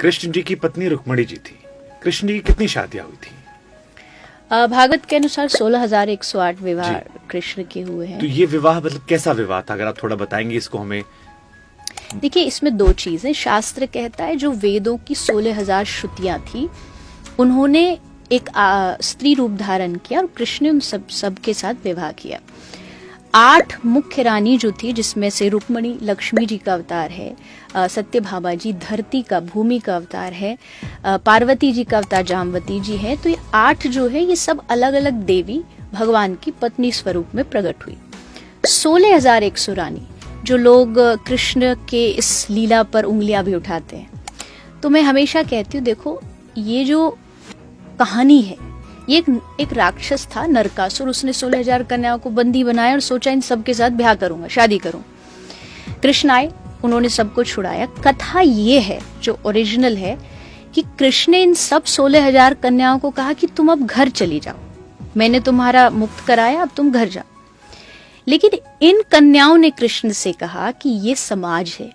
कृष्ण जी की पत्नी रुक्मणी जी थी। कृष्ण जी की कितनी शादियां हुई थी? भागवत के अनुसार 16,108 विवाह कृष्ण के हुए हैं। तो ये विवाह मतलब कैसा विवाह था, अगर आप थोड़ा बताएंगे इसको हमें। देखिए, इसमें दो चीजें। शास्त्र कहता है जो वेदों की 16,000 श्रुतियां थी, उन्होंने एक स्त्री रूप धारण किया और कृष्ण ने उन सब के साथ विवाह किया। 8 मुख्य रानी जो थी, जिसमें से रुक्मणी लक्ष्मी जी का अवतार है, सत्यभामा जी धरती का भूमि का अवतार है, पार्वती जी का अवतार जामवती जी है। तो ये 8 जो है, ये सब अलग अलग देवी भगवान की पत्नी स्वरूप में प्रकट हुई। 16,100 रानी, जो लोग कृष्ण के इस लीला पर उंगलियां भी उठाते हैं, तो मैं हमेशा कहती हूँ, देखो ये जो कहानी है, ये एक राक्षस था नरकासुर। उसने 16,000 कन्याओं को बंदी बनाया और सोचा इन सब के साथ ब्याह करूंगा, शादी करूं। कृष्ण आए, उन्होंने सबको छुड़ाया। कथा ये है जो ओरिजिनल है कि कृष्ण ने इन सब 16,000 कन्याओं को कहा कि तुम अब घर चली जाओ, मैंने तुम्हारा मुक्त कराया, अब तुम घर जाओ। लेकिन इन कन्याओं ने कृष्ण से कहा कि ये समाज है,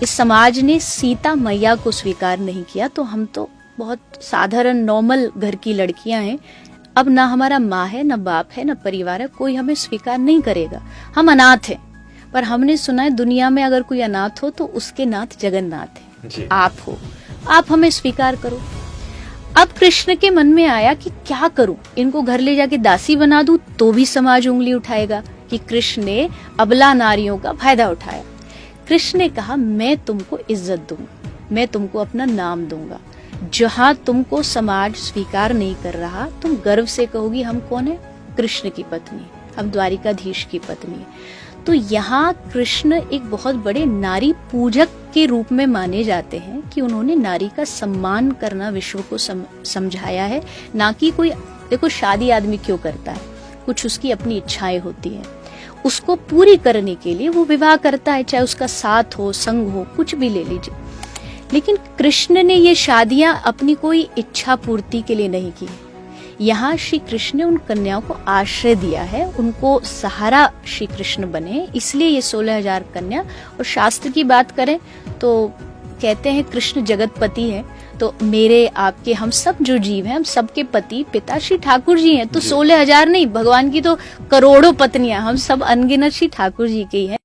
इस समाज ने सीता मैया को स्वीकार नहीं किया, तो हम तो बहुत साधारण नॉर्मल घर की लड़कियां हैं, अब ना हमारा माँ है, ना बाप है, ना परिवार है, कोई हमें स्वीकार नहीं करेगा, हम अनाथ हैं। पर हमने सुना है दुनिया में अगर कोई अनाथ हो तो उसके नाथ जगन्नाथ है, आप हो, आप हमें स्वीकार करो। अब कृष्ण के मन में आया कि क्या करूं, इनको घर ले जाके दासी बना दूं तो भी समाज उंगली उठाएगा कि कृष्ण ने अबला नारियों का फायदा उठाया। कृष्ण ने कहा, मैं तुमको इज्जत दूंगा, मैं तुमको अपना नाम दूंगा, जहां तुमको समाज स्वीकार नहीं कर रहा, तुम गर्व से कहोगी हम कौन है, कृष्ण की पत्नी, हम द्वारिकाधीश की पत्नी। तो यहाँ कृष्ण एक बहुत बड़े नारी पूजक के रूप में माने जाते हैं कि उन्होंने नारी का सम्मान करना विश्व को समझाया है। ना कि कोई, देखो शादी आदमी क्यों करता है, कुछ उसकी अपनी इच्छाएं होती है, उसको पूरी करने के लिए वो विवाह करता है, चाहे उसका साथ हो, संग हो, कुछ भी ले लीजिए। लेकिन कृष्ण ने ये शादियां अपनी कोई इच्छा पूर्ति के लिए नहीं की। यहाँ श्री कृष्ण ने उन कन्याओं को आश्रय दिया है, उनको सहारा श्री कृष्ण बने, इसलिए ये 16,000 कन्या। और शास्त्र की बात करें तो कहते हैं कृष्ण जगतपति है, तो मेरे आपके हम सब जो जीव हैं, हम सबके पति पिता श्री ठाकुर जी हैं। तो 16,000 नहीं, भगवान की तो करोड़ों पत्नियां, हम सब अनगिनत श्री ठाकुर जी के ही हैं।